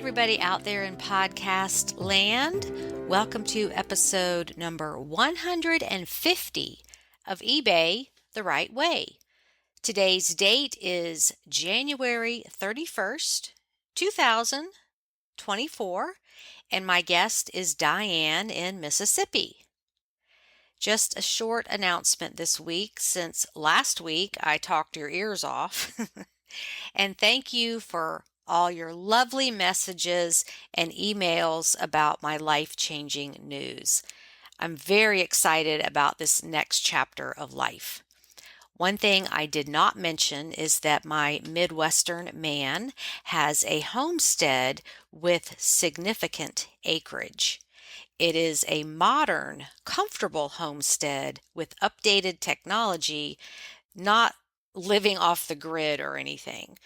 everybody out there in podcast land. Welcome to episode number 150 of eBay the Right Way. Today's date is January 31st, 2024, and my guest is Diane in Mississippi. Just a short announcement this week, since last week I talked your ears off. And thank you for all your lovely messages and emails about my life-changing news. I'm very excited about this next chapter of life. One thing I did not mention is that my Midwestern man has a homestead with significant acreage. It is a modern, comfortable homestead with updated technology, not living off the grid or anything.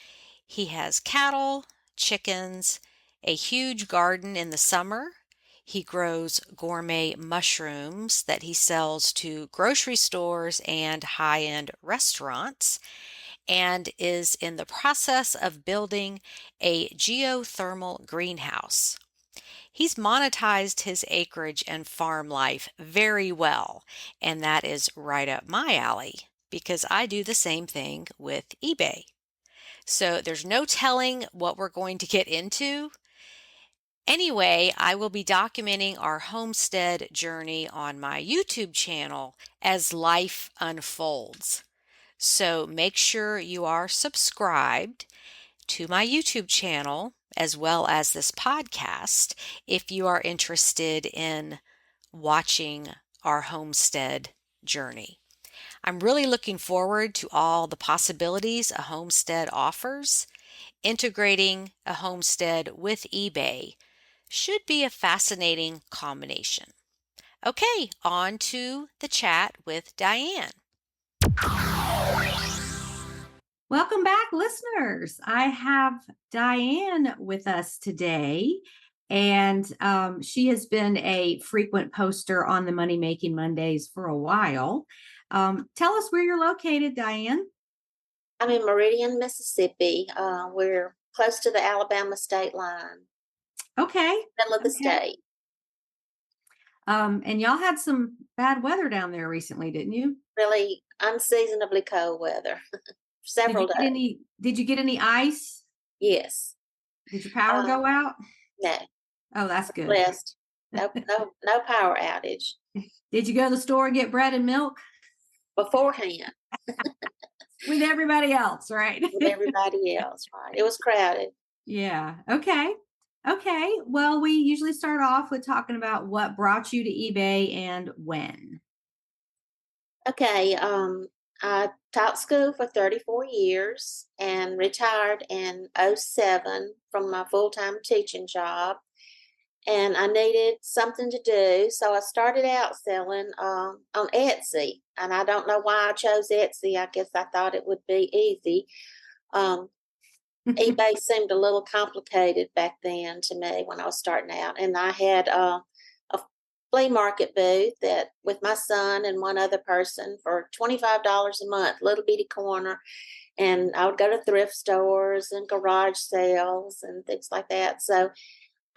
He has cattle, chickens, a huge garden in the summer. He grows gourmet mushrooms that he sells to grocery stores and high-end restaurants, and is in the process of building a geothermal greenhouse. He's monetized his acreage and farm life very well, and that is right up my alley because I do the same thing with eBay. So there's no telling what we're going to get into. Anyway, I will be documenting our homestead journey on my YouTube channel as life unfolds. So make sure you are subscribed to my YouTube channel as well as this podcast if you are interested in watching our homestead journey. I'm really looking forward to all the possibilities a homestead offers. Integrating a homestead with eBay should be a fascinating combination. Okay, on to the chat with Diane. Welcome back, listeners. I have Diane with us today, and she has been a frequent poster on the Money Making Mondays for a while. Tell us where you're located, Diane. I'm in Meridian, Mississippi. We're close to the Alabama state line. Okay. Middle of the state. And y'all had some bad weather down there recently, didn't you? Really unseasonably cold weather. Several days. Did you get any ice? Yes. Did your power go out? No. Oh, that's good. Blessed. No power outage. Did you go to the store and get bread and milk? Beforehand. With everybody else, right? With everybody else, right. It was crowded. Yeah. Okay. Well, we usually start off with talking about what brought you to eBay and when. Okay. I taught school for 34 years and retired in 2007 from my full-time teaching job. And I needed something to do. So I started out selling on Etsy. And I don't know why I chose Etsy. I guess I thought it would be easy. eBay seemed a little complicated back then to me when I was starting out. And I had a flea market booth that with my son and one other person for $25 a month, little bitty corner. And I would go to thrift stores and garage sales and things like that. So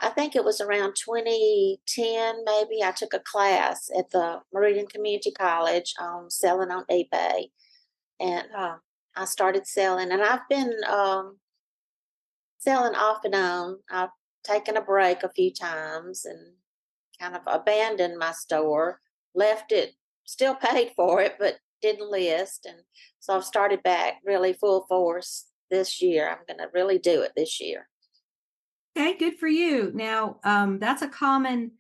I think it was around 2010, maybe, I took a class at the Meridian Community College on selling on eBay. And I started selling. And I've been selling off and on. I've taken a break a few times and kind of abandoned my store, left it, still paid for it, but didn't list. And so I've started back really full force this year. I'm going to really do it this year. Okay, good for you. Now, that's a common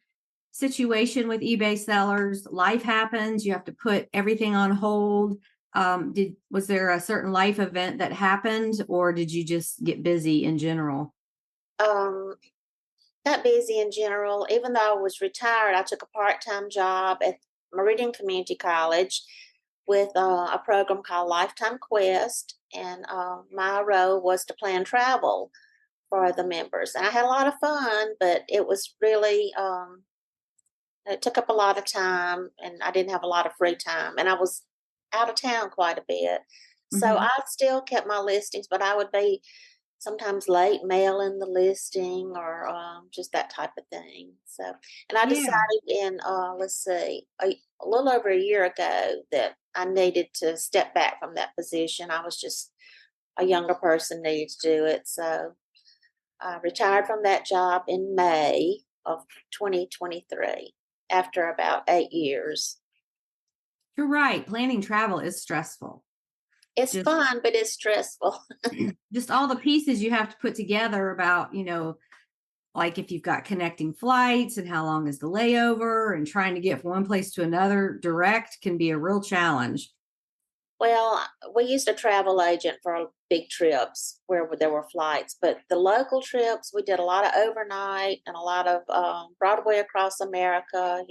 situation with eBay sellers. Life happens. You have to put everything on hold. Was there a certain life event that happened, or did you just get busy in general? Got busy in general. Even though I was retired, I took a part-time job at Meridian Community College with a program called Lifetime Quest. And my role was to plan travel for the members. And I had a lot of fun, but it was really, it took up a lot of time and I didn't have a lot of free time. And I was out of town quite a bit. So I still kept my listings, but I would be sometimes late mailing the listing or just that type of thing. So, and I Yeah. decided in, let's see, a little over a year ago that I needed to step back from that position. I was just a younger person needed to do it. So I retired from that job in May of 2023 after about 8 years. You're right. Planning travel is stressful. It's Just fun, but it's stressful. just all the pieces you have to put together about, like if you've got connecting flights and how long is the layover and trying to get from one place to another direct can be a real challenge. Well, we used a travel agent for big trips where there were flights, but the local trips, we did a lot of overnight and a lot of Broadway across America,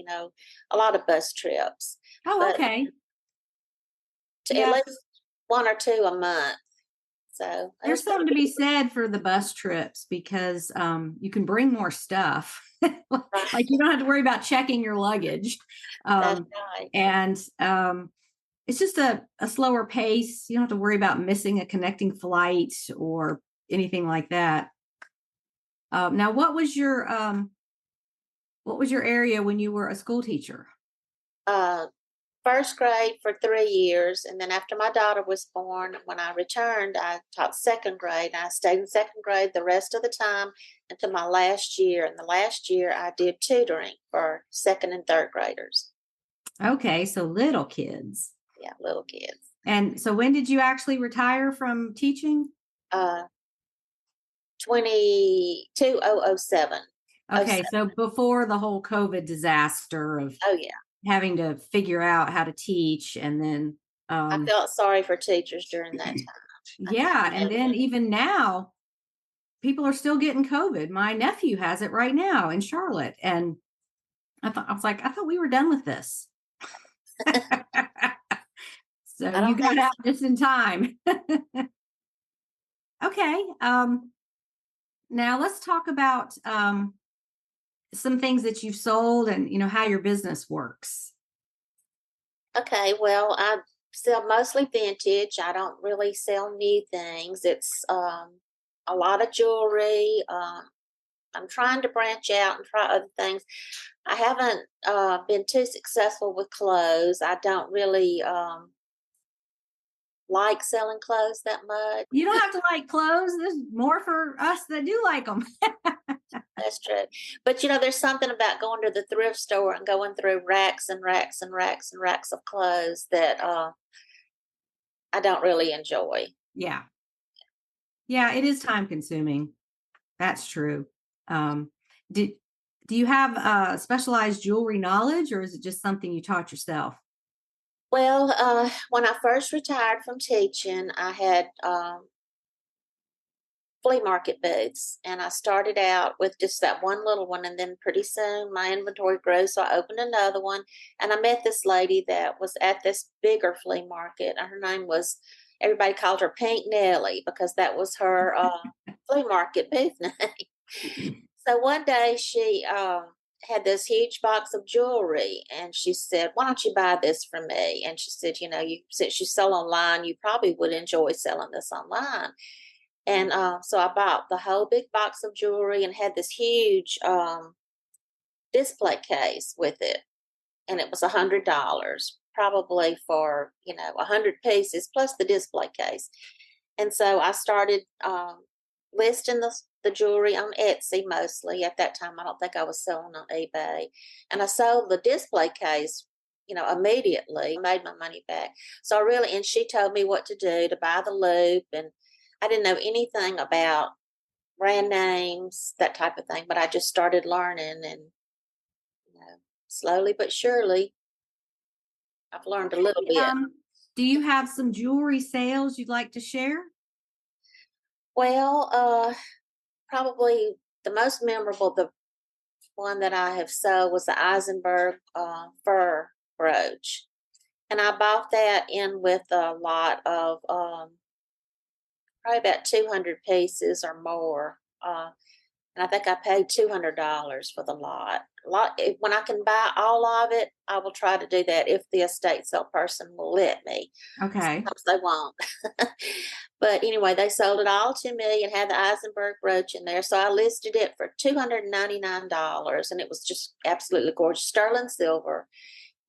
a lot of bus trips, Oh, but okay. at Yeah. least one or two a month. So it was There's pretty something to be good. said for the bus trips because you can bring more stuff. Like Right. you don't have to worry about checking your luggage. That's Um, right. and it's just a slower pace. You don't have to worry about missing a connecting flight or anything like that. Now, what was your area when you were a school teacher? Uh, First grade for 3 years, and then after my daughter was born, when I returned, I taught second grade. And I stayed in second grade the rest of the time until my last year. And the last year, I did tutoring for second and third graders. Okay, so little kids. Yeah, little kids. And so when did you actually retire from teaching? Uh, 2007. Oh, Okay, so before the whole COVID disaster of oh yeah. having to figure out how to teach and then I felt sorry for teachers during that time. I can yeah, and then imagine. even now people are still getting COVID. My nephew has it right now in Charlotte and I was like, I thought we were done with this. So I you don't got think out just in time. Okay. Now let's talk about some things that you've sold and how your business works. Okay, well, I sell mostly vintage. I don't really sell new things. It's a lot of jewelry. I'm trying to branch out and try other things. I haven't been too successful with clothes. I don't really like selling clothes that much. You don't have to like clothes. There's more for us that do like them. That's true. But there's something about going to the thrift store and going through racks and racks and racks and racks of clothes that I don't really enjoy. Yeah. Yeah, it is time consuming. That's true. Um, did do you have specialized jewelry knowledge or is it just something you taught yourself? Well, when I first retired from teaching, I had flea market booths, and I started out with just that one little one, and then pretty soon my inventory grew, so I opened another one, and I met this lady that was at this bigger flea market, and her name was everybody called her Pink Nellie because that was her flea market booth name. So one day she had this huge box of jewelry, and she said, "Why don't you buy this from me?" And she said, you since you sell online, you probably would enjoy selling this online." And so I bought the whole big box of jewelry and had this huge display case with it, and it was $100, probably for 100 pieces plus the display case. And so I started listing the jewelry on Etsy mostly. At that time, I don't think I was selling on eBay. And I sold the display case, immediately, made my money back. So and she told me what to do to buy the loop. And I didn't know anything about brand names, that type of thing, but I just started learning and, you know, slowly but surely, I've learned a little Okay. bit. Do you have some jewelry sales you'd like to share? Well, probably the most memorable, the one that I have sold was the Eisenberg fur brooch. And I bought that in with a lot of probably about 200 pieces or more. and I think I paid $200 for the lot. When I can buy all of it, I will try to do that if the estate sale person will let me. Okay. Sometimes they won't. But anyway, they sold it all to me and had the Eisenberg brooch in there. So I listed it for $299, and it was just absolutely gorgeous, sterling silver.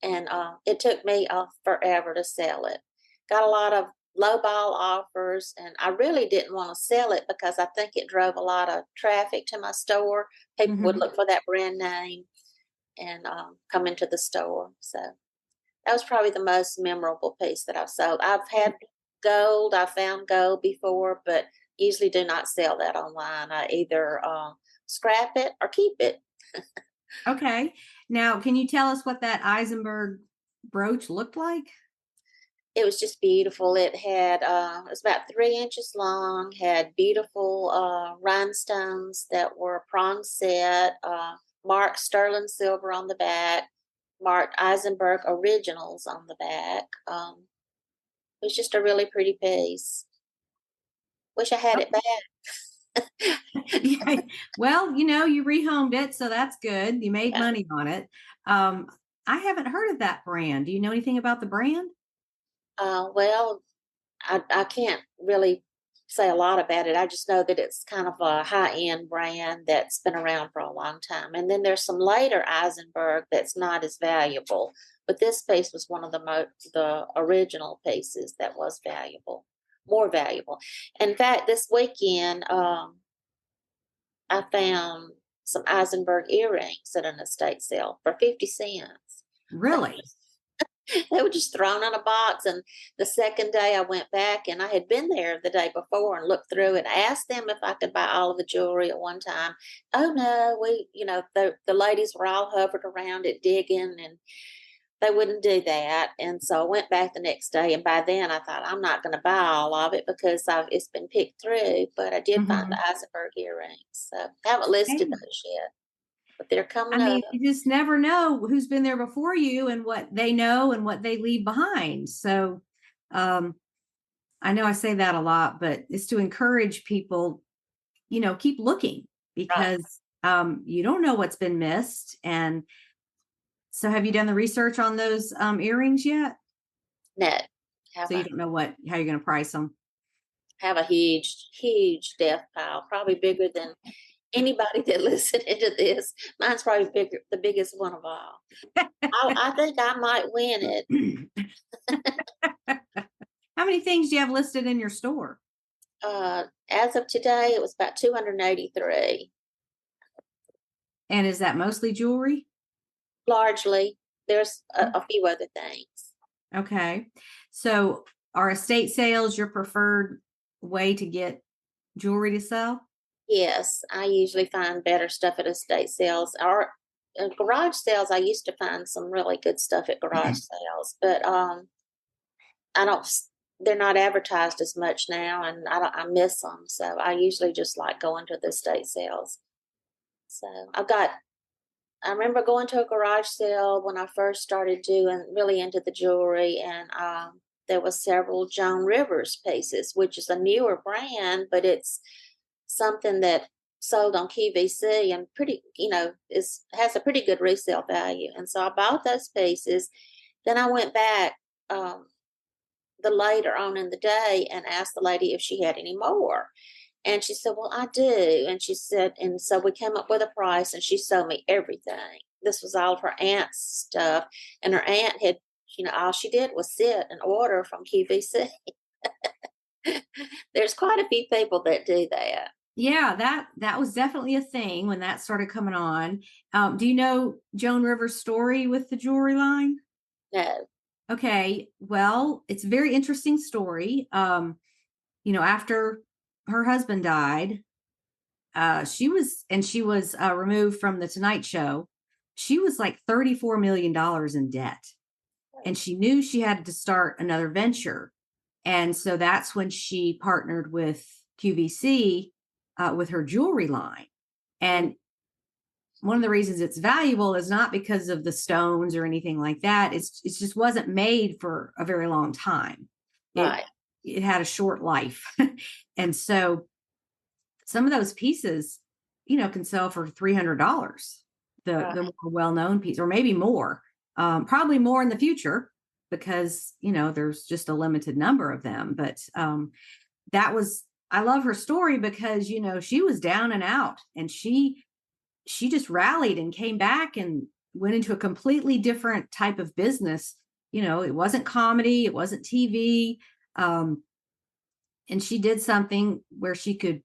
And it took me forever to sell it. Got a lot of lowball offers, and I really didn't want to sell it because I think it drove a lot of traffic to my store. People would look for that brand name and come into the store. So that was probably the most memorable piece that I've sold. I've had gold. I found gold before, but usually do not sell that online. I either scrap it or keep it. Okay. Now, can you tell us what that Eisenberg brooch looked like? It was just beautiful. It had it was about 3 inches long, had beautiful rhinestones that were prong set, marked sterling silver on the back, marked Eisenberg originals on the back. It was just a really pretty piece. Wish I had it back. Yeah. Well, you rehomed it, so that's good. You made money on it. I haven't heard of that brand. Do you know anything about the brand? Well, I can't really say a lot about it. I just know that it's kind of a high-end brand that's been around for a long time. And then there's some later Eisenberg that's not as valuable. But this piece was one of the original pieces that was valuable, more valuable. In fact, this weekend, I found some Eisenberg earrings at an estate sale for 50 cents. Really? They were just thrown in a box. And the second day I went back, and I had been there the day before and looked through it, asked them if I could buy all of the jewelry at one time. Oh no, the ladies were all hovered around it digging, and they wouldn't do that. And so I went back the next day, and by then I thought, I'm not going to buy all of it because it's been picked through, but I did find the Eisenberg earrings. So I haven't listed Hey. those yet, but they're I coming mean, up. you just never know who's been there before you and what they know and what they leave behind. So, I know I say that a lot, but it's to encourage people, keep looking Right. because you don't know what's been missed. And so, have you done the research on those earrings yet? No, So you haven't. don't know how you're going to price them. Have a huge death pile, probably bigger than anybody that listened to this. Mine's probably bigger, the biggest one of all. I think I might win it. How many things do you have listed in your store? As of today, it was about 283. And is that mostly jewelry? Largely, there's a few other things. Okay. So are estate sales your preferred way to get jewelry to sell? Yes, I usually find better stuff at estate sales or garage sales. I used to find some really good stuff at garage sales, but I don't. They're not advertised as much now, and I miss them. So I usually just like going to the estate sales. So I remember going to a garage sale when I first started doing really into the jewelry, and there was several Joan Rivers pieces, which is a newer brand, but it's something that sold on QVC and pretty, has a pretty good resale value. And so I bought those pieces. Then I went back the later on in the day and asked the lady if she had any more. And she said, well, I do. And she said, and so we came up with a price, and she sold me everything. This was all of her aunt's stuff. And her aunt had, all she did was sit and order from QVC. There's quite a few people that do that. Yeah, that was definitely a thing when that started coming on. Do you know Joan Rivers' story with the jewelry line? No. Okay, well, it's a very interesting story. After her husband died, she was removed from the Tonight Show. She was like $34 million in debt, and she knew she had to start another venture. And so that's when she partnered with QVC with her jewelry line. And one of the reasons it's valuable is not because of the stones or anything like that. It just wasn't made for a very long time. Right. It had a short life. And so some of those pieces, can sell for $300. The Right. more well-known piece, or maybe more, probably more in the future, because there's just a limited number of them. But I love her story because she was down and out, and she just rallied and came back and went into a completely different type of business. It wasn't comedy, it wasn't TV. And she did something where she could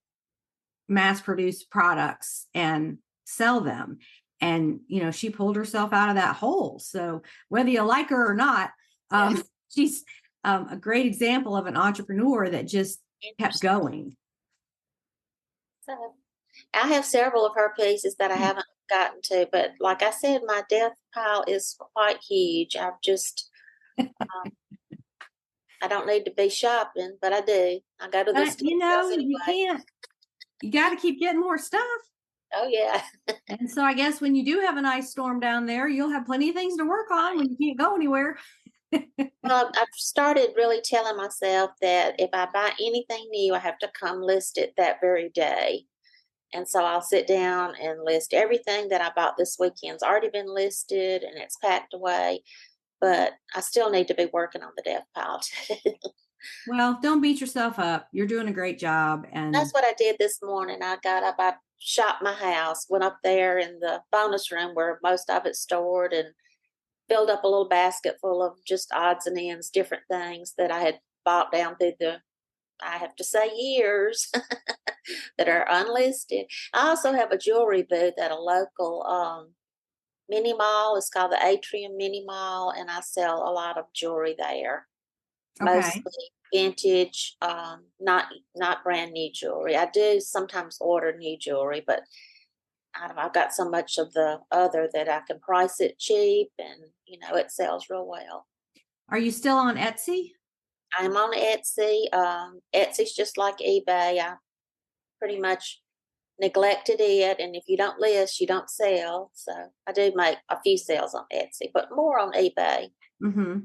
mass produce products and sell them. And, she pulled herself out of that hole. So whether you like her or not, Yeah. she's a great example of an entrepreneur that just kept Interesting. going. So I have several of her pieces that I haven't gotten to, but like I said, my death pile is quite huge. I don't need to be shopping, but I do. I go to the But, estate sales you anyway. can't, you got to keep getting more stuff. Oh yeah. And so I guess when you do have an ice storm down there, you'll have plenty of things to work on when you can't go anywhere. Well, I've started really telling myself that if I buy anything new, I have to come list it that very day. And so I'll sit down and list everything that I bought this weekend's already been listed and it's packed away. But I still need to be working on the death pile too. Well, don't beat yourself up. You're doing a great job. That's And what I did this morning. I got up, I shopped my house, went up there in the bonus room where most of it's stored, and filled up a little basket full of just odds and ends, different things that I had bought down through I have to say, years that are unlisted. I also have a jewelry booth at a local mini mall. It's called the Atrium Mini Mall, and I sell a lot of jewelry there, okay. mostly vintage, not brand new jewelry. I do sometimes order new jewelry, but I've got so much of the other that I can price it cheap, and it sells real well. Are you still on Etsy? I'm on Etsy. Etsy's just like eBay. I pretty much neglected it, and if you don't list, you don't sell. So I do make a few sales on Etsy, but more on eBay. Mm-hmm.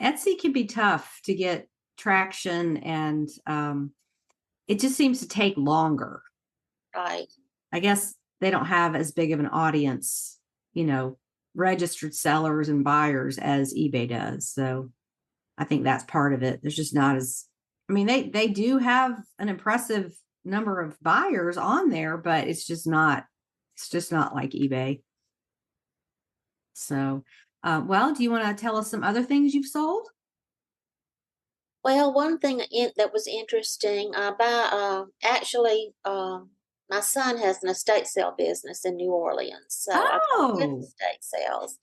Etsy can be tough to get traction, and it just seems to take longer. Right. I guess they don't have as big of an audience, registered sellers and buyers as eBay does. So I think that's part of it. There's just not they do have an impressive number of buyers on there, but it's just not like eBay. So, well, do you want to tell us some other things you've sold? Well, one thing that was interesting, actually, my son has an estate sale business in New Orleans, so I go to his Oh, estate sales.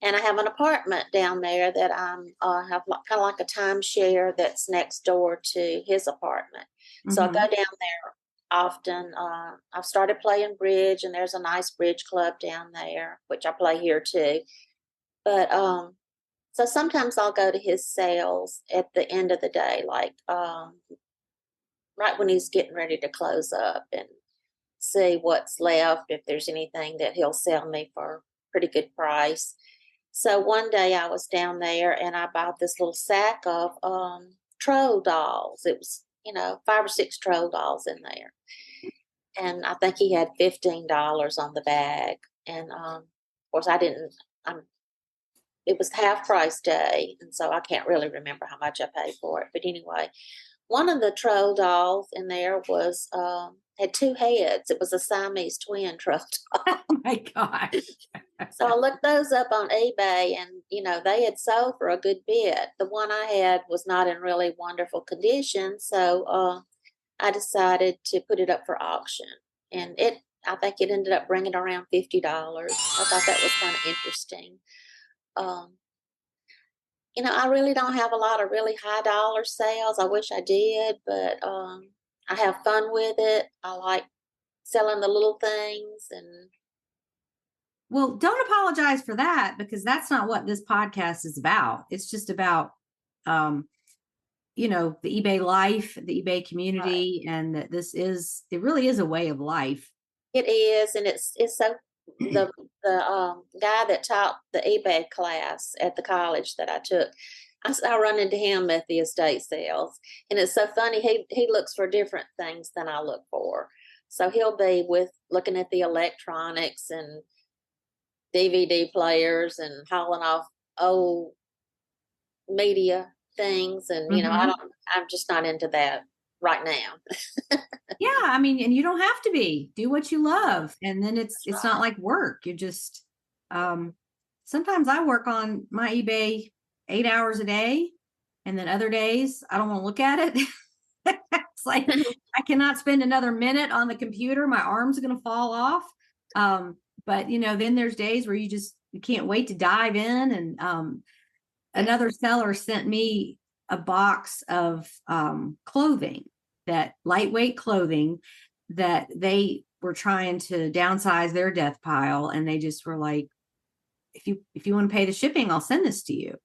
And I have an apartment down there that have kind of like a timeshare that's next door to his apartment. So I go mm-hmm. down there often. I've started playing bridge, and there's a nice bridge club down there, which I play here too. But so sometimes I'll go to his sales at the end of the day, like right when he's getting ready to close up, and see what's left, if there's anything that he'll sell me for a pretty good price. So one day I was down there and I bought this little sack of troll dolls. It was, 5 or 6 troll dolls in there. And I think he had $15 on the bag. And of course, it was half price day. And so I can't really remember how much I paid for it. But anyway, one of the troll dolls in there had 2 heads. It was a Siamese twin troll doll. Oh my gosh. So I looked those up on eBay, and they had sold for a good bit. The one I had was not in really wonderful condition, so I decided to put it up for auction. And I think it ended up bringing around $50. I thought that was kind of interesting. Um, I really don't have a lot of really high dollar sales. I wish I did, but I have fun with it. I like selling the little things, and Well, don't apologize for that, because that's not what this podcast is about. It's just about, the eBay life, the eBay community, and that it really is a way of life. it is, and it's so the guy that taught the eBay class at the college that I took, I run into him at the estate sales, and it's so funny. He looks for different things than I look for. So he'll be with looking at the electronics and DVD players and hauling off old media things. And, Mhm. I'm just not into that right now. Yeah, I mean, and you don't have to be. Do what you love, and then it's That's not right. like work. You just um sometimes I work on my eBay 8 hours a day, and then other days I don't want to look at it. It's like I cannot spend another minute on the computer. My arms are going to fall off. But then there's days where you can't wait to dive in. And another seller sent me a box of clothing, that lightweight clothing that they were trying to downsize their death pile, and they just were like, if you want to pay the shipping, I'll send this to you.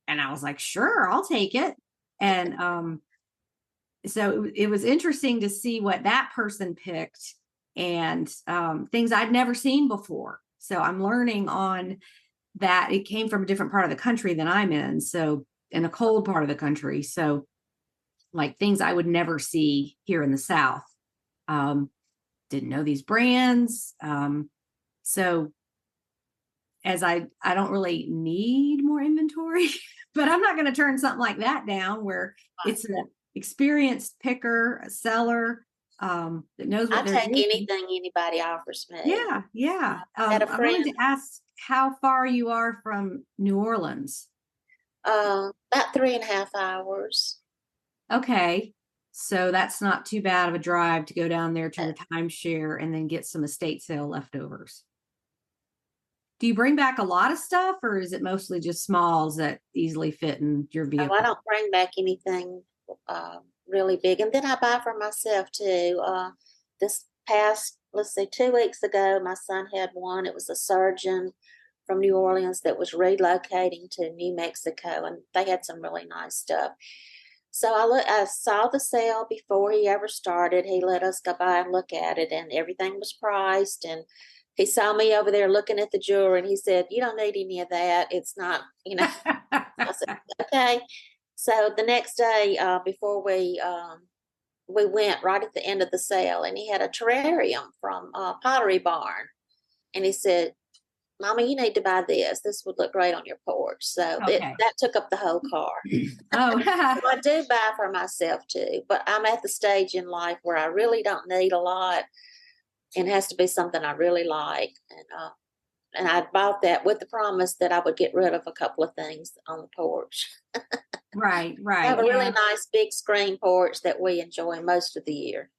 And I was like, sure, I'll take it. And so it was interesting to see what that person picked, and things I'd never seen before. So I'm learning on that. It came from a different part of the country than I'm in. So in a cold part of the country. So like things I would never see here in the South. Um, didn't know these brands. So as I don't really need more inventory, but I'm not going to turn something like that down where it's an experienced picker, a seller that knows I what they're take doing. anything anybody offers me. Yeah, yeah. I had a I wanted friend, to ask how far you are from New Orleans. about 3.5 hours. Okay. So that's not too bad of a drive to go down there to Uh, your timeshare and then get some estate sale leftovers. Do you bring back a lot of stuff, or is it mostly just smalls that easily fit in your Oh, I vehicle? don't bring back anything really big. And then I buy for myself too. This past, let's see, 2 weeks ago, my son had one. It was a surgeon from New Orleans that was relocating to New Mexico, and they had some really nice stuff. So I saw the sale before he ever started. He let us go by and look at it, and everything was priced. And he saw me over there looking at the jewelry, and he said, "You don't need any of that. It's not, you know." I said, "Okay." So the next day, before we went right at the end of the sale, and he had a terrarium from Pottery Barn, and he said, "Mama, you need to buy this. This would look great on your porch." So Okay. that took up the whole car. Oh, So I do buy for myself too, but I'm at the stage in life where I really don't need a lot, and it has to be something I really like. And I bought that with the promise that I would get rid of a couple of things on the porch. right, I right. have a really Yeah. nice big screen porch that we enjoy most of the year.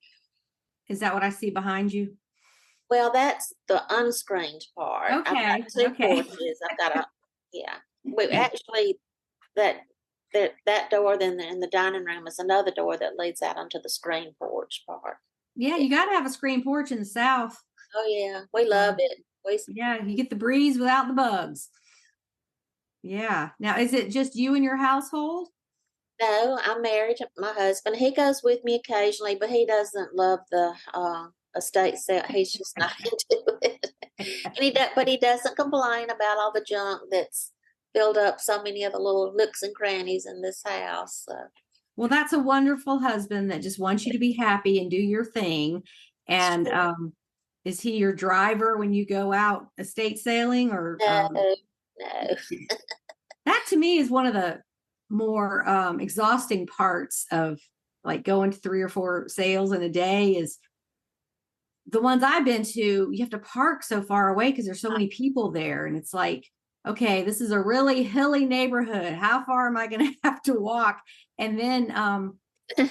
Is that what I see behind you? Well, that's the unscreened part. I've got Okay. two Okay. porches. I've got yeah. We actually that that door then in the dining room is another door that leads out onto the screen porch part. Yeah, Yeah. you got to have a screen porch in the South. Oh yeah, we love Um, it. We yeah, you get the breeze without the bugs. Yeah. Now, is it just you and your household? No, I'm married to my husband. He goes with me occasionally, but he doesn't love the estate sale. He's just not into it. And but he doesn't complain about all the junk that's filled up so many of the little nooks and crannies in this house. So Well, that's a wonderful husband that just wants you to be happy and do your thing. it's And true. is he your driver when you go out estate sailing, or No, no. that to me is one of the more exhausting parts of like going to 3 or 4 sales in a day is the ones I've been to, you have to park so far away because there's so many people there. And it's like, okay, this is a really hilly neighborhood. How far am I going to have to walk? And then,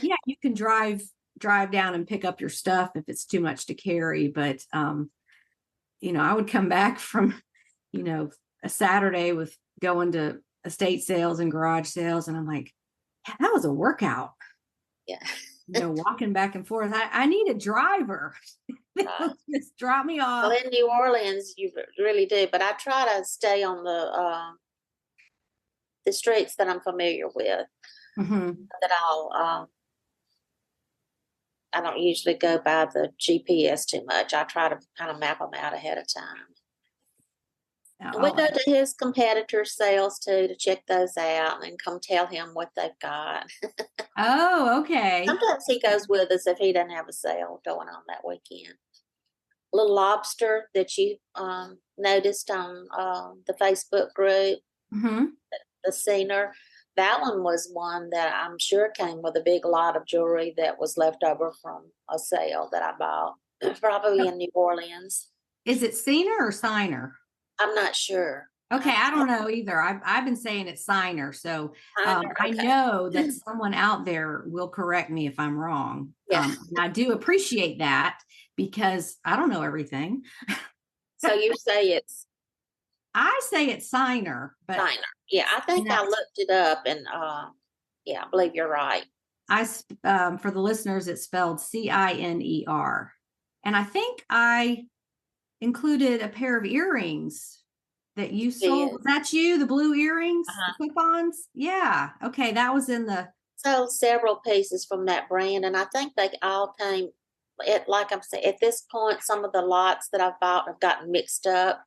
yeah, you can drive down and pick up your stuff if it's too much to carry. But, I would come back from, a Saturday with going to estate sales and garage sales. And I'm like, yeah, that was a workout, Yeah. walking back and forth. I need a driver. Right. Just drop me Well, off. in New Orleans, you really do. But I try to stay on the streets that I'm familiar with. Mhm. That I don't usually go by the GPS too much. I try to kind of map them out ahead of time. And we Oh, go to his competitor sales too to check those out and come tell him what they've got. oh, okay. Sometimes he goes with us if he doesn't have a sale going on that weekend. Little lobster that you noticed on the Facebook group, Hmm. the scener. That one was one that I'm sure came with a big lot of jewelry that was left over from a sale that I bought, probably in New Orleans. Is it Scener or Signer? I'm not sure. Okay, I don't know either. I've been saying it's Signer, so I Okay. know that someone out there will correct me if I'm wrong. Yeah. And I do appreciate that because I don't know everything. So you say it's I say it's Signer, but Diner. Yeah, I think no, I looked it up and yeah, I believe you're right. for the listeners, it's spelled Ciner. And I think I included a pair of earrings that you sold. Did. Was that you? The blue earrings, the Uh-huh. clip-ons? Yeah. Okay, that was in the. Sold several pieces from that brand, and I think they all came at like I'm saying, at this point, some of the lots that I've bought have gotten mixed up.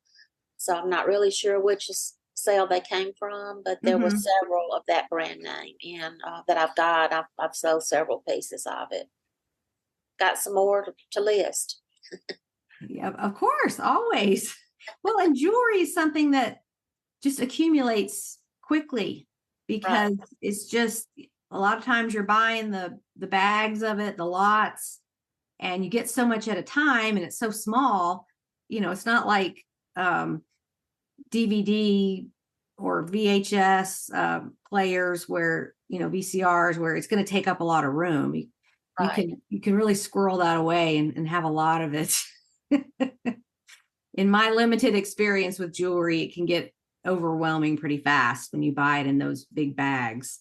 So I'm not really sure which sale they came from, but there were Mhm. several of that brand name, and that I've got. I've sold several pieces of it. Got some more to list. Yeah, of course, always. Well, and jewelry is something that just accumulates quickly Right, because it's just a lot of times you're buying the bags of it, the lots, and you get so much at a time and it's so small. It's not like um DVD or VHS players where VCRs where it's going to take up a lot of room. You right. can really squirrel that away and have a lot of it. In my limited experience with jewelry, it can get overwhelming pretty fast when you buy it in those big bags.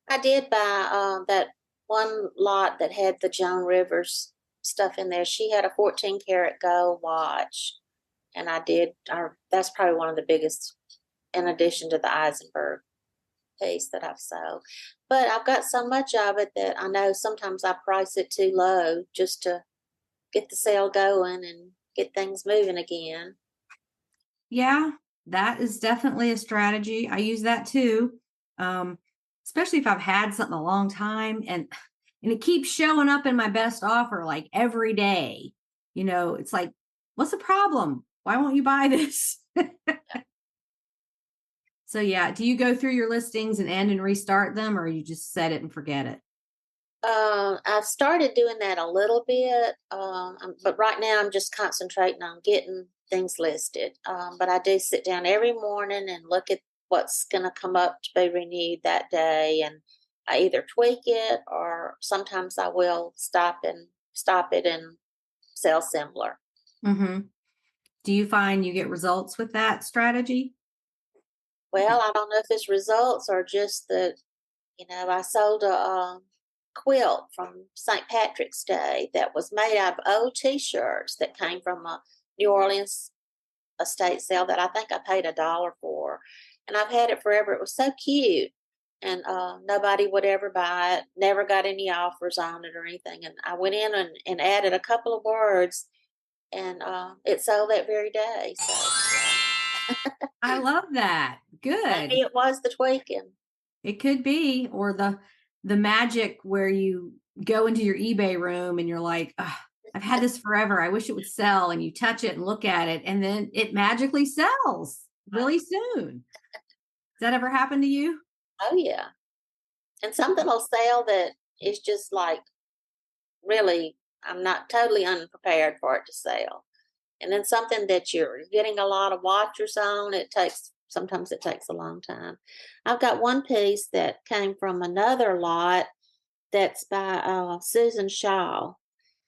I did buy that one lot that had the Joan Rivers stuff in there. She had a 14 karat gold watch, and I did. That's probably one of the biggest, in addition to the Eisenberg piece that I've sold. But I've got so much of it that I know sometimes I price it too low just to get the sale going and get things moving again. Yeah, that is definitely a strategy. I use that too. Um, Especially if I've had something a long time and it keeps showing up in my best offer like every day. It's like, what's the problem? Why won't you buy this? So yeah, do you go through your listings and end and restart them or you just set it and forget it? I've started doing that a little bit, but right now I'm just concentrating on getting things listed. But I do sit down every morning and look at what's going to come up to be renewed that day, and I either tweak it or sometimes I will stop it and sell similar. Hmm. Do you find you get results with that strategy? Well, I don't know if it's results or just that, I sold a quilt from St. Patrick's Day that was made out of old T-shirts that came from a New Orleans estate sale that I think I paid $1 for, and I've had it forever. It was so cute, and nobody would ever buy it. Never got any offers on it or anything. And I went in and added a couple of words, and it sold that very day. So yeah. I love that. Maybe Good. it was the tweaking. It could be, or the magic where you go into your eBay room and you're like, "Ugh, I've had this forever. I wish it would sell." And you touch it and look at it, and then it magically sells really soon. Does that ever happen to you? Oh yeah. And something will sell that is just like really, I'm not totally unprepared for it to sell. And then something that you're getting a lot of watchers on, sometimes it takes a long time. I've got one piece that came from another lot that's by Susan Shaw,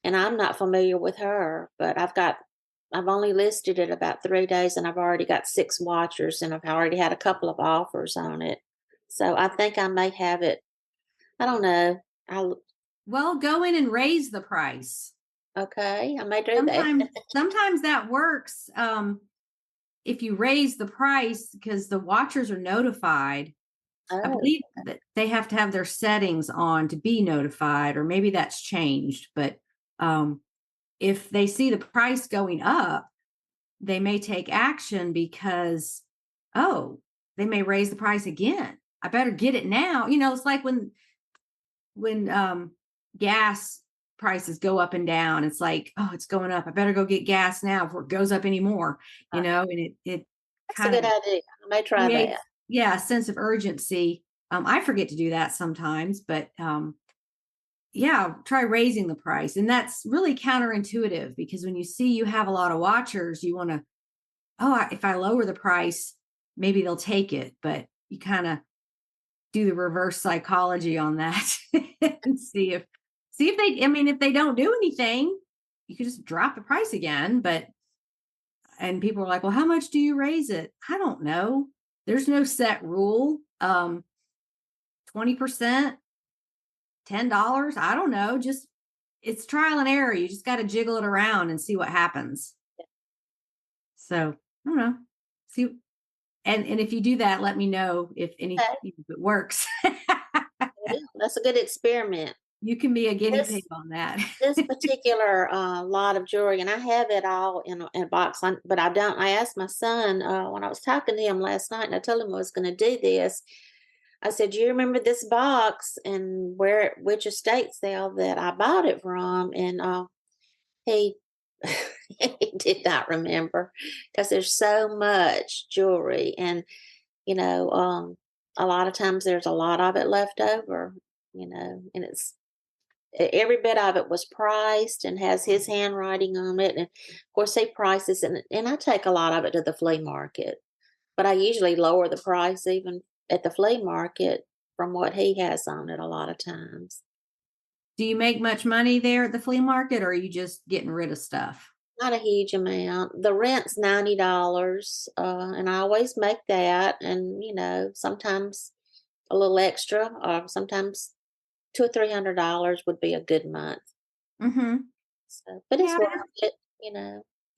and I'm not familiar with her, but I've only listed it about 3 days, and I've already got 6 watchers, and I've already had a couple of offers on it. So I think I may have it. I don't know. I Well, go in and raise the price. Okay, I may do that. Sometimes that works. If you raise the price because the watchers are notified, I Oh, believe that they have to have their settings on to be notified, or maybe that's changed. But if they see the price going up, they may take action because, oh, they may raise the price again. I better get it now. It's like when gas prices go up and down, it's like, oh, it's going up. I better go get gas now before it goes up anymore, and it That's a kind good of idea. I may try creates, that. yeah, a sense of urgency. I forget to do that sometimes, but yeah, try raising the price. And that's really counterintuitive because when you see you have a lot of watchers, you want to, if I lower the price, maybe they'll take it. But you kind of do the reverse psychology on that and see if they, I mean, if they don't do anything, you could just drop the price again. And people are like, well, how much do you raise it? I don't know. There's no set rule. 20%, $10. I don't know. Just it's trial and error. You just got to jiggle it around and see what happens. So I don't know. See, and if you do that, let me know Okay. if it works. Yeah, that's a good experiment. You can be a guinea This pig on that. this particular lot of jewelry, and I have it all in a box, but I don't. I asked my son when I was talking to him last night, and I told him I was going to do this. I said, "Do you remember this box and which estate sale that I bought it from?" And he he did not remember because there's so much jewelry, and you know, a lot of times there's a lot of it left over, and every bit of it was priced and has his handwriting on it. And of course, he prices and I take a lot of it to the flea market, but I usually lower the price even at the flea market from what he has on it a lot of times. Do you make much money there at the flea market, or are you just getting rid of stuff? Not a huge amount. The rent's $90, and I always make that, and sometimes a little extra, or sometimes $200 or $300 would be a good month. Mm-hmm. So, but it's Yeah, worth it.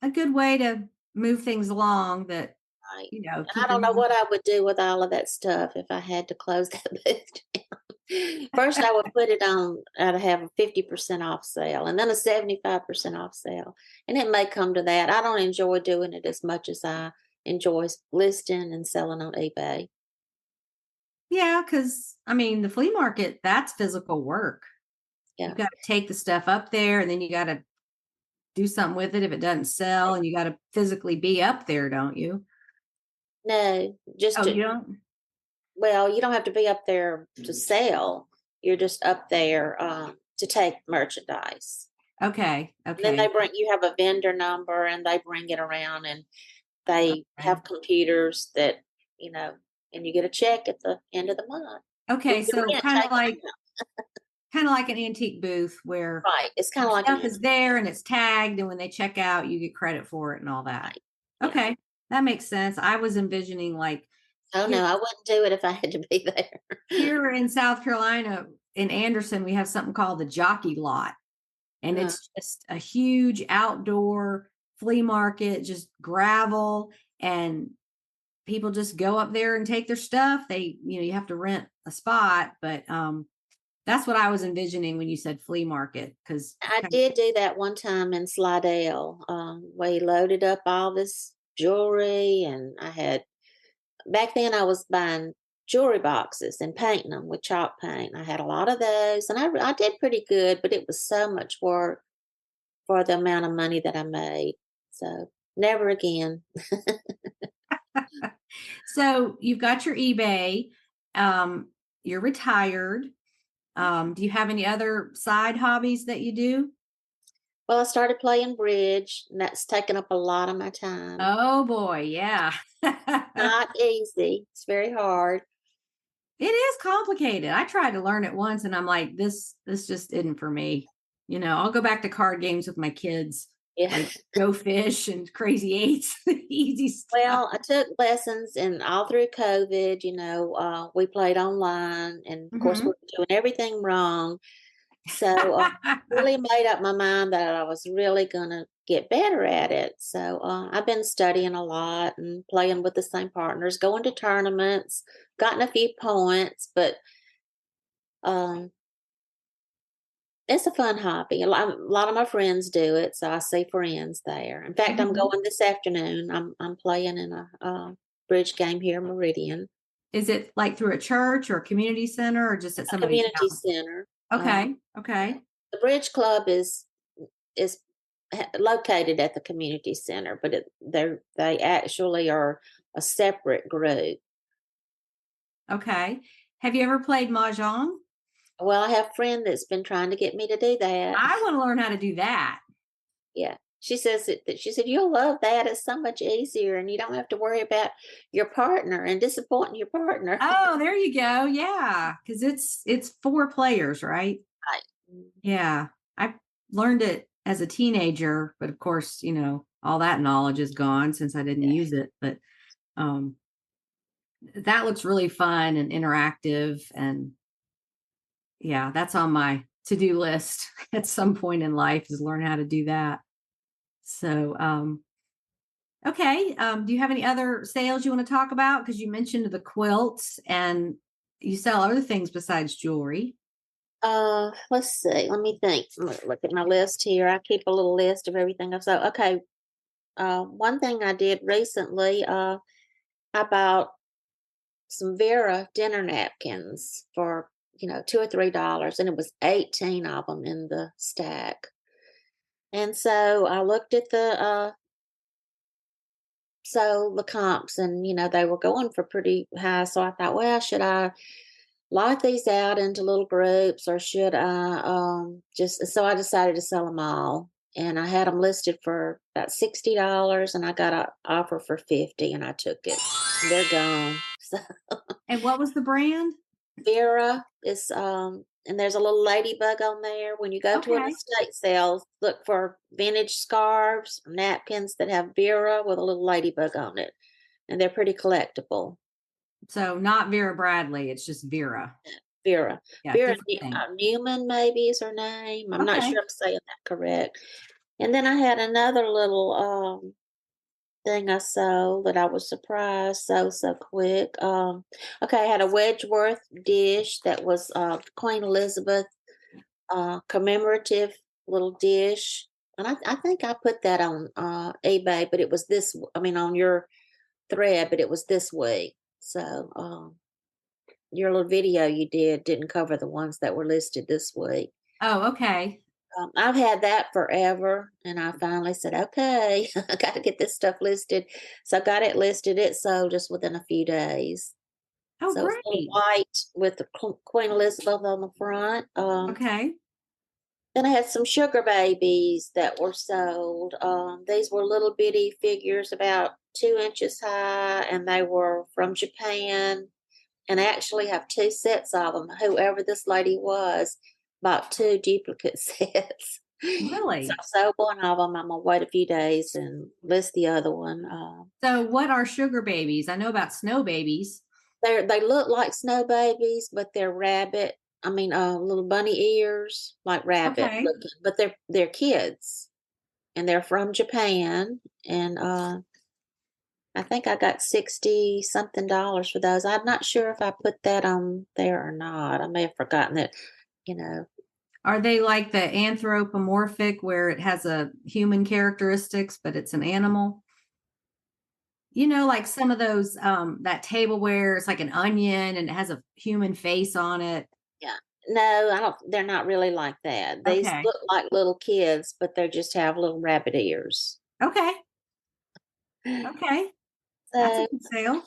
a good way to move things along that, Right. And I don't keeping know them. what I would do with all of that stuff if I had to close that booth down. First, I would put it on, I'd have a 50% off sale and then a 75% off sale. And it may come to that. I don't enjoy doing it as much as I enjoy listing and selling on eBay. Yeah, because I mean, the flea market, that's physical work. You Yeah. got to take the stuff up there and then you got to do something with it if it doesn't sell, and you got to physically be up there, don't you? No, just Oh, to, you don't? well, you don't have to be up there to sell. You're just up there to take merchandise. Okay. And then Okay. you have a vendor number and they bring it around and they Okay. have computers that, you know, and you get a check at the end of the month with Okay. your So rent taken out. kind of like an antique booth where Right. It's kind your of like stuff an is there and it's tagged, and when they check out, you get credit for it and all that. right. Yeah. Okay. That makes sense. I was envisioning like Oh here no, I wouldn't do it if I had to be there. here in South Carolina in Anderson, we have something called the jockey lot. And uh, it's just a huge outdoor flea market, just gravel, and people just go up there and take their stuff. You have to rent a spot, but that's what I was envisioning when you said flea market, because I did do that one time in Slidell. We loaded up all this jewelry and I had back then I was buying jewelry boxes and painting them with chalk paint. I had a lot of those and I did pretty good, but it was so much work for the amount of money that I made. So never again. so you've got your eBay, you're retired. Do you have any other side hobbies that you do? Well, I started playing bridge and that's taken up a lot of my time. Oh boy, yeah. Not easy. It's very hard. It is complicated. I tried to learn it once and I'm like, this just isn't for me. I'll go back to card games with my kids, Yeah. like Go Fish and Crazy Eights, easy stuff. Well, I took lessons and all through COVID, we played online and of course we Hmm. were doing everything wrong. So really made up my mind that I was really going to get better at it. So I've been studying a lot and playing with the same partners, going to tournaments, gotten a few points, but um, It's a fun hobby. A lot of my friends do it, so I see friends there. In fact, I'm Mhm. going this afternoon. I'm playing in a bridge game here in Meridian, Is it like through a church or a community center or just at a somebody's community house? center. Okay. Yeah. Okay. The bridge club is located at the community center, but they actually are a separate group. Okay. Have you ever played mahjong? Well, I have a friend that's been trying to get me to do that. I want to learn how to do that. Yeah. She says that she said, "You'll love that. It's so much easier and you don't have to worry about your partner and disappointing your partner." Oh, there you go. Yeah, because it's 4 players, right? Right. Mhm. Yeah. I learned it as a teenager, but of course, all that knowledge is gone since I didn't Yeah. use it. But um that looks really fun and interactive. And yeah, that's on my to-do list at some point in life is learn how to do that. So okay. Do you have any other sales you want to talk about? Because you mentioned the quilts and you sell other things besides jewelry. Let's see. Let me think. Look at my list here. I keep a little list of everything I've sold. Okay. One thing I did recently, I bought some Vera dinner napkins for, $2 or $3, and it was 18 of them in the stack. And so I looked at the comps, and they were going for pretty high. So I thought, well, should I lot these out into little groups, or should I just? So I decided to sell them all, and I had them listed for about $60, and I got an offer for 50, and I took it. They're gone. So And what was the brand? Vera is, and there's a little ladybug on there. When you go to an Okay. estate sale, look for vintage scarves, or napkins that have Vera with a little ladybug on it, and they're pretty collectible. So not Vera Bradley, it's just Vera. Vera. Yeah, Vera different thing. Newman maybe is her name. I'm not Okay. sure I'm saying that correct. And then I had another little thing I sold that I was surprised so quick. Okay, I had a Wedgeworth dish that was Queen Elizabeth commemorative little dish. And I think I put that on eBay, but it was I mean, on your thread, but it was this week. So your little video you didn't cover the ones that were listed this week. Oh, okay. I've had that forever, and I finally said, "Okay, I got to get this stuff listed." So I got it listed. It sold just within a few days. Oh, So it's little great. white with the Queen Elizabeth on the front. Okay. Then I had some sugar babies that were sold. These were little bitty figures, about 2 inches high, and they were from Japan. And I actually have 2 sets of them. Whoever this lady was bought 2 duplicate sets. So Really? I sold one of them. I'm gonna wait a few days and list the other one. So what are sugar babies? I know about snow babies. They look like snow babies, but they're rabbit. I mean, little bunny ears, like rabbit Okay. looking. But they're kids, and they're from Japan. And I think I got 60 something dollars for those. I'm not sure if I put that on there or not. I may have forgotten it, you know. Are they like the anthropomorphic where it has a human characteristics, but it's an animal? Like some of those that tableware, it's like an onion and it has a human face on it. Yeah. No, I don't, they're not really like that. These Okay. look like little kids, but they just have little rabbit ears. Okay. Okay. That's a So good sale.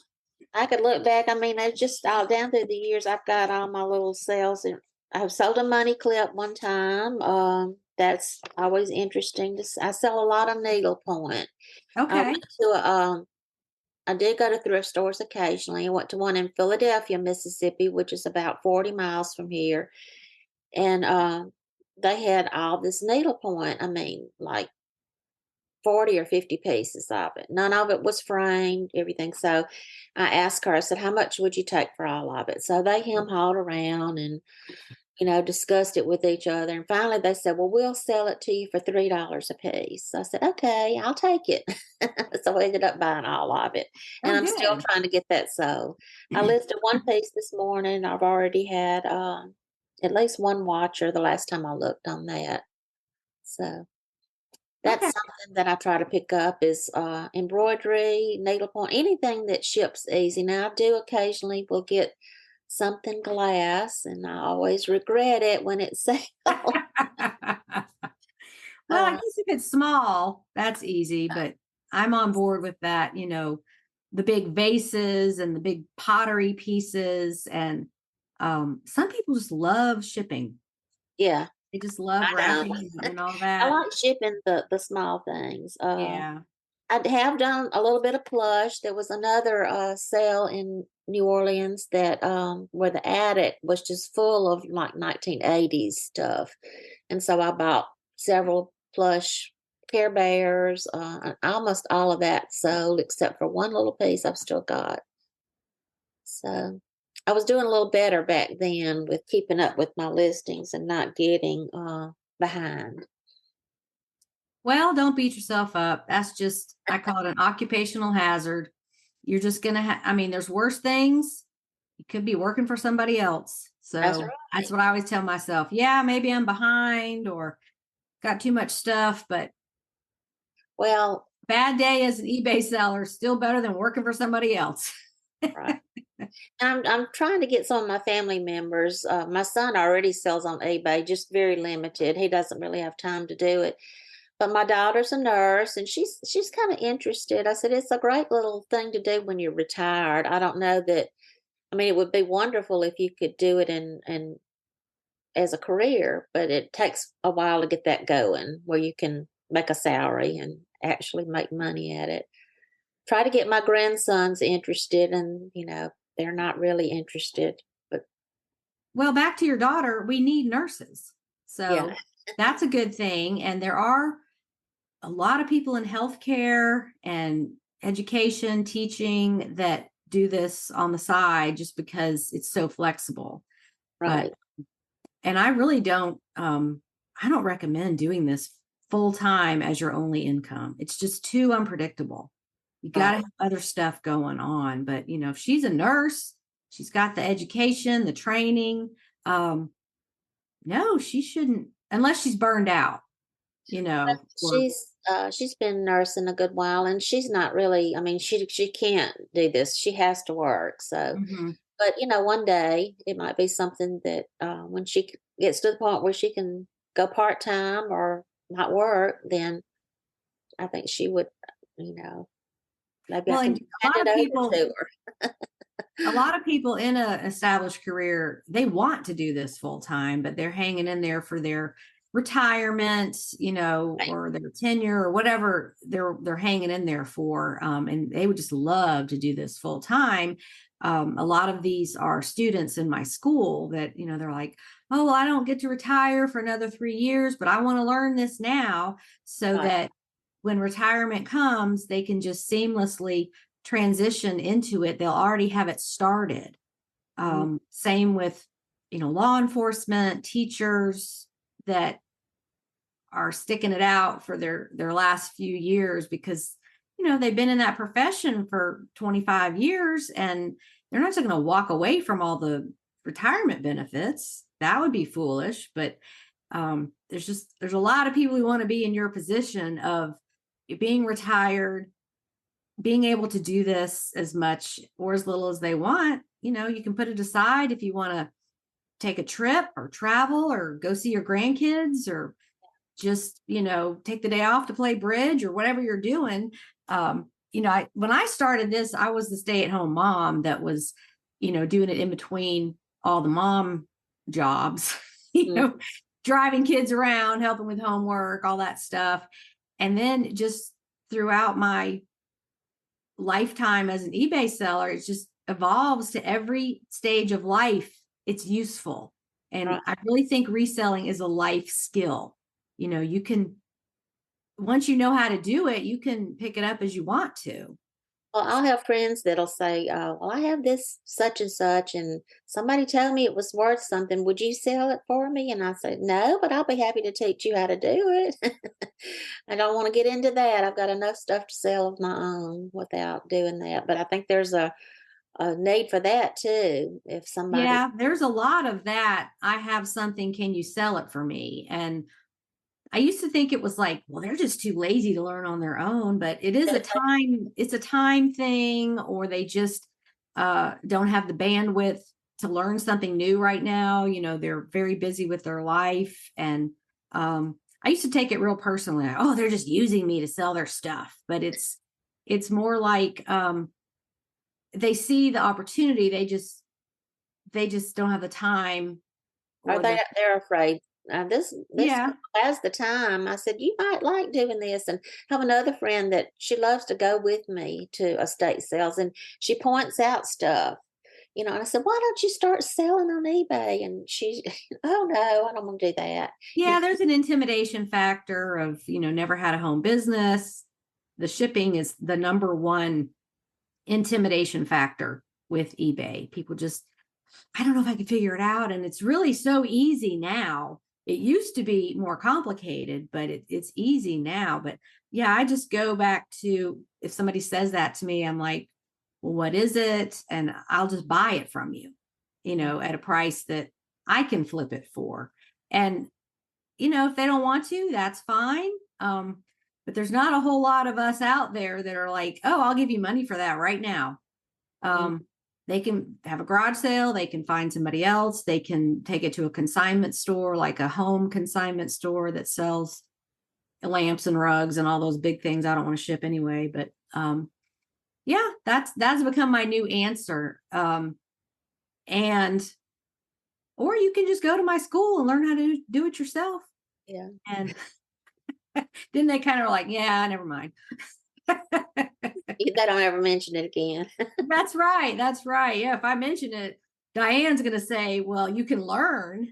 I could look back. I mean, I just all down through the years, I've got all my little sales, and I've sold a money clip one time. That's always interesting I sell a lot of needlepoint. I went Okay. to I did go to thrift stores occasionally. I went to one in Philadelphia, Mississippi, which is about 40 miles from here. And they had all this needlepoint. I mean, like 40 or 50 pieces of it. None of it was framed, everything. So I asked her, I said, "How much would you take for all of it?" So they hem hauled around and, discussed it with each other. And finally they said, "Well, we'll sell it to you for $3 a piece." So I said, "Okay, I'll take it." So I ended up buying all of it. And Oh, I'm still good. trying to get that sold. I listed one piece this morning. I've already had at least one watcher the last time I looked on that. So that's Okay. something that I try to pick up is embroidery, needlepoint, anything that ships easy. Now I do occasionally will get something glass, and I always regret it when it's sells. Well, I Uh, guess if it's small, that's easy, but I'm on board with that, the big vases and the big pottery pieces. And some people just love shipping. yeah, They just love I don't. wrapping and all I that. like shipping the small things. Yeah. I have done a little bit of plush. There was another sale in New Orleans that where the attic was just full of like 1980s stuff, and so I bought several plush Care Bears. And almost all of that sold except for one little piece I've still got. So I was doing a little better back then with keeping up with my listings and not getting behind. Well, don't beat yourself up. That's just, I call it an occupational hazard. You're just going to I mean, there's worse things. You could be working for somebody else. That's So that's right. what I always tell myself. Yeah, maybe I'm behind or got too much stuff, but Well, bad day as an eBay seller is still better than working for somebody else. right. I'm trying to get some of my family members. My son already sells on eBay, just very limited. He doesn't really have time to do it. But my daughter's a nurse, and she's kind of interested. I said it's a great little thing to do when you're retired. I don't know that. I mean, it would be wonderful if you could do it in as a career, but it takes a while to get that going, where you can make a salary and actually make money at it. Try to get my grandsons interested, and they're not really interested. But Well, back to your daughter, we need nurses. yeah, So that's a good thing. And there are a lot of people in healthcare and education, teaching that do this on the side just because it's so flexible. But right, and I don't recommend doing this full time as your only income. It's just too unpredictable. You got to right. have other stuff going on. But if she's a nurse, she's got the education, the training. Um, no, she shouldn't, unless she's burned out, or She's been nursing a good while, and she's not really. I mean, she can't do this. She has to work. So, Mhm. but one day it might be something that when she gets to the point where she can go part time or not work, then I think she would. You know, maybe I Well, can and hand it over to her. a lot of people in a established career, they want to do this full time, but they're hanging in there for their retirement, Right, or their tenure or whatever they're hanging in there for. And they would just love to do this full time. A lot of these are students in my school that, they're like, oh, well, I don't get to retire for another 3 years, but I want to learn this now so right. that when retirement comes, they can just seamlessly transition into it. They'll already have it started. Mhm. Same with, law enforcement, teachers that are sticking it out for their last few years because, they've been in that profession for 25 years and they're not just going to walk away from all the retirement benefits. That would be foolish. But there's a lot of people who want to be in your position of being retired, being able to do this as much or as little as they want. You can put it aside if you want to take a trip or travel or go see your grandkids or just, take the day off to play bridge or whatever you're doing. When I started this, I was the stay-at-home mom that was, doing it in between all the mom jobs, you Mm, know, driving kids around, helping with homework, all that stuff. And then just throughout my lifetime as an eBay seller, it just evolves to every stage of life. It's useful. And I right. really think reselling is a life skill. You can, once you know how to do it, you can pick it up as you want to. Well, I'll have friends that'll say, "Well, I have this such and such, and somebody told me it was worth something. Would you sell it for me?" And I said, "No, but I'll be happy to teach you how to do it." I don't want to get into that. I've got enough stuff to sell of my own without doing that. But I think there's a need for that too. If somebody, Yeah, there's a lot of that. I have something, can you sell it for me? And I used to think it was like, well, they're just too lazy to learn on their own, but it's a time thing, or they just don't have the bandwidth to learn something new right now. They're very busy with their life. And I used to take it real personally. Like, oh, they're just using me to sell their stuff. But it's more like they see the opportunity. They just don't have the time are or the they're afraid. This yeah. girl has the time. I said, you might like doing this. And have another friend that she loves to go with me to estate sales, and she points out stuff. And I said, why don't you start selling on eBay? And she, oh no, I don't want to do that. You Yeah, there's an intimidation factor of, never had a home business. The shipping is the number one intimidation factor with eBay. People just, I don't know if I can figure it out. And it's really so easy now. It used to be more complicated, but it's easy now. But yeah, I just go back to, if somebody says that to me, I'm like, well, what is it? And I'll just buy it from you, at a price that I can flip it for. And if they don't want to, that's fine. But there's not a whole lot of us out there that are like, oh, I'll give you money for that right now. know, They can have a garage sale. They can find somebody else. They can take it to a consignment store, like a home consignment store that sells lamps and rugs and all those big things I don't want to ship anyway. But yeah, that's become my new answer. And or you can just go to my school and learn how to do it yourself. yeah. And then they kind of like, yeah, never mind. They don't ever mention it again. That's right. That's right. Yeah. If I mention it, Diane's going to say, well, you can learn.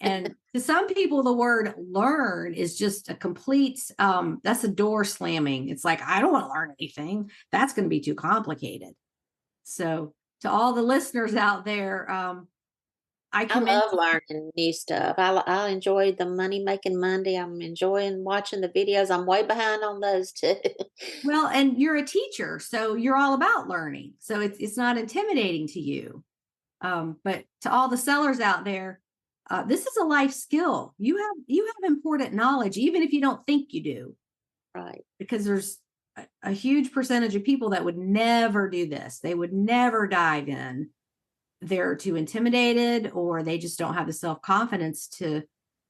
And to some people, the word learn is just a complete, that's a door slamming. It's like, I don't want to learn anything. That's going to be too complicated. So to all the listeners out there, I I commend. love learning new stuff. I enjoy the Money Making Monday. I'm enjoying watching the videos. I'm way behind on those too. Well, and you're a teacher, so you're all about learning. So it's not intimidating to you. But to all the sellers out there, this is a life skill. You have important knowledge, even if you don't think you do, Right. because there's a huge percentage of people that would never do this. They would never dive in. They're too intimidated, or they just don't have the self-confidence to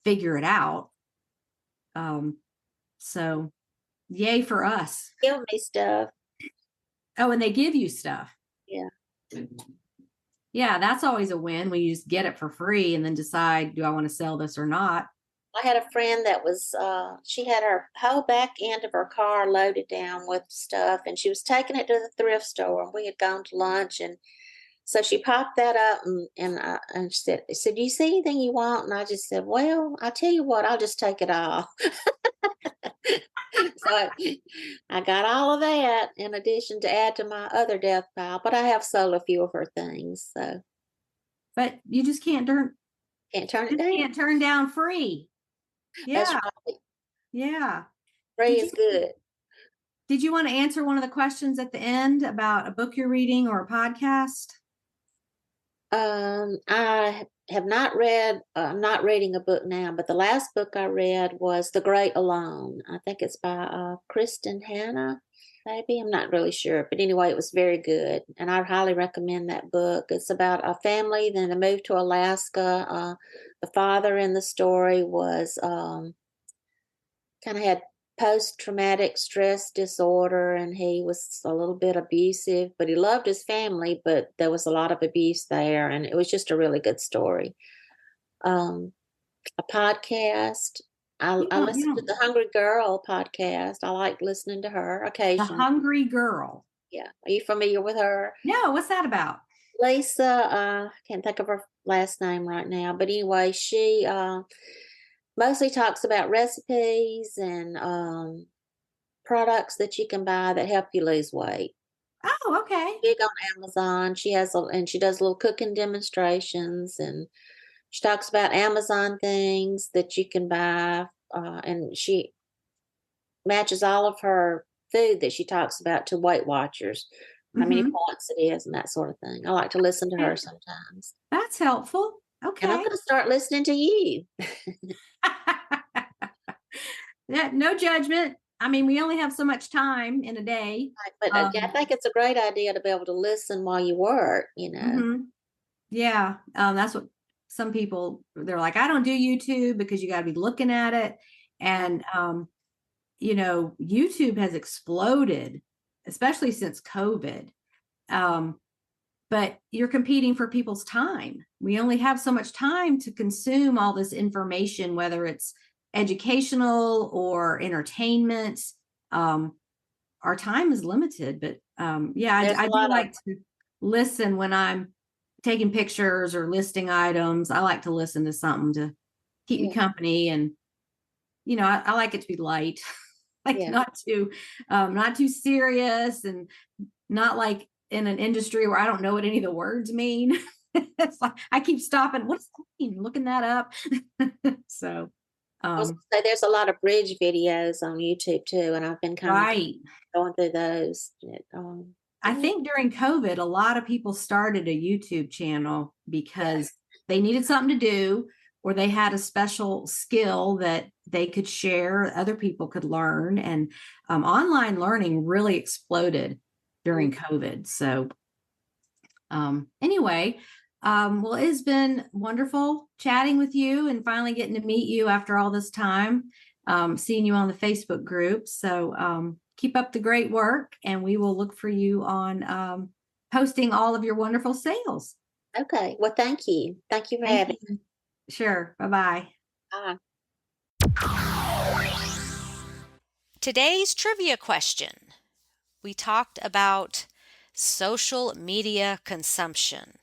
figure it out. So yay for us. Give me stuff. Oh, and they give you stuff. Yeah. Yeah, that's always a win when you just get it for free and then decide, do I want to sell this or not? I had a friend that was, she had her whole back end of her car loaded down with stuff, and she was taking it to the thrift store. And we had gone to lunch, and so she popped that up, and she said, "Do you see anything you want?" And I just said, "Well, I'll tell you what, I'll just take it all." So I got all of that in addition to add to my other death pile, but I have sold a few of her things, so But you just can't turn it down. can't turn down free. That's Yeah, right. yeah. Free Did is you good. did you want to answer one of the questions at the end about a book you're reading or a podcast? I have not read. I'm not reading a book now, but the last book I read was *The Great Alone*. I think it's by Kristen Hanna. Maybe I'm not really sure, but anyway, it was very good, and I highly recommend that book. It's about a family. Then they moved to Alaska. The father in the story was kind of had post-traumatic stress disorder, and he was a little bit abusive, but he loved his family, but there was a lot of abuse there, and it was just a really good story. A podcast, I You listen to don't. the Hungry Girl podcast. I like listening to her The occasionally. Hungry Girl. Yeah, are you familiar with her? No, what's that about? Lisa, I can't think of her last name right now, but anyway, she mostly talks about recipes and products that you can buy that help you lose weight. Oh, okay. Big on Amazon. And she does little cooking demonstrations, and she talks about Amazon things that you can buy. And she matches all of her food that she talks about to Weight Watchers. how many Mhm. points it is and that sort of thing. I like to listen to Okay. her sometimes. That's helpful. And I'm Okay. gonna start listening to you. Yeah, no judgment. I mean, we only have so much time in a day. But, I think it's a great idea to be able to listen while you work. Mhm. Yeah, that's what some people they're like, I don't do YouTube because you got to be looking at it. Right. And YouTube has exploded, especially since COVID. Um, but you're competing for people's time. We only have so much time to consume all this information, whether it's educational or entertainment. Um, our time is limited, but yeah, There's I a do lot of like to listen when I'm taking pictures or listing items. I like to listen to something to keep me yeah, company, and I like it to be light, like yeah. not too serious, and not like in an industry where I don't know what any of the words mean. It's like I keep stopping. What does that mean? Looking that up. So, I was um, gonna say there's a lot of bridge videos on YouTube too, and I've been kind of right. going through those. I Yeah, think during COVID, a lot of people started a YouTube channel yeah, because they needed something to do, or they had a special skill that they could share, other people could learn. And online learning really exploded mm, during COVID. So, anyway, well, it's been wonderful chatting with you and finally getting to meet you after all this time, seeing you on the Facebook group. So keep up the great work, and we will look for you on posting all of your wonderful sales. okay. Well, thank you. Thank you for Thank having you. Sure. Bye bye. me. Today's trivia question. We talked about social media consumption.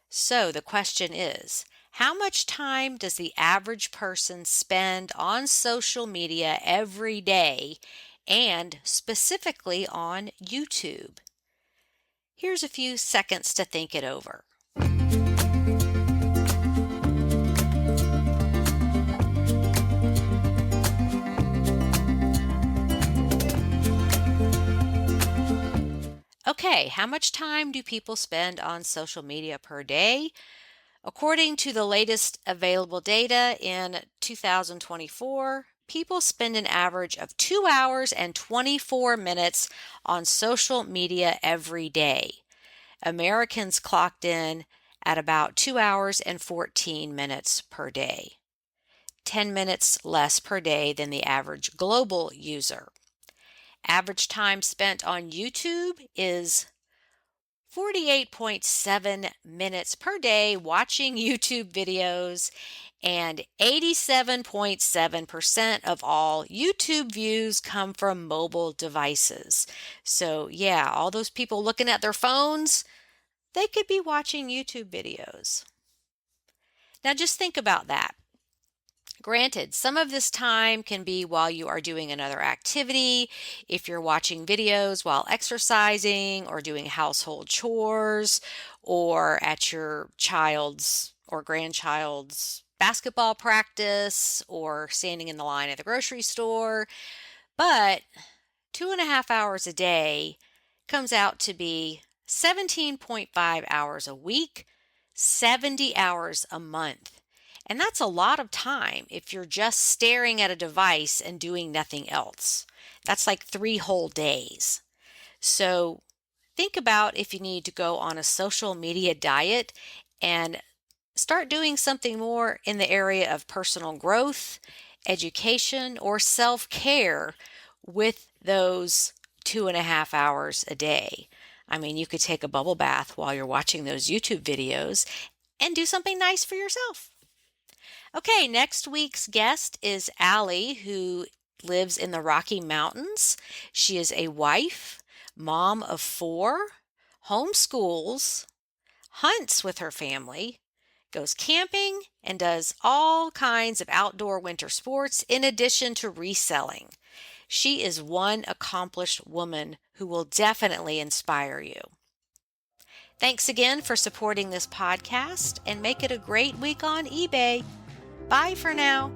So the question is, how much time does the average person spend on social media every day, and specifically on YouTube? Here's a few seconds to think it over. Okay, how much time do people spend on social media per day? According to the latest available data in 2024, people spend an average of 2 hours and 24 minutes on social media every day. Americans clocked in at about 2 hours and 14 minutes per day, 10 minutes less per day than the average global user. Average time spent on YouTube is 48.7 minutes per day watching YouTube videos, and 87.7% of all YouTube views come from mobile devices. So, yeah, all those people looking at their phones, they could be watching YouTube videos. Now, just think about that. Granted, some of this time can be while you are doing another activity, if you're watching videos while exercising or doing household chores, or at your child's or grandchild's basketball practice, or standing in the line at the grocery store. But 2.5 hours a day comes out to be 17.5 hours a week, 70 hours a month. And that's a lot of time if you're just staring at a device and doing nothing else. That's like 3 whole days. So think about if you need to go on a social media diet and start doing something more in the area of personal growth, education, or self care with those 2.5 hours a day. I mean, you could take a bubble bath while you're watching those YouTube videos and do something nice for yourself. Okay, next week's guest is Allie, who lives in the Rocky Mountains. She is a wife, mom of 4, homeschools, hunts with her family, goes camping, and does all kinds of outdoor winter sports in addition to reselling. She is one accomplished woman who will definitely inspire you. Thanks again for supporting this podcast, and make it a great week on eBay. Bye for now.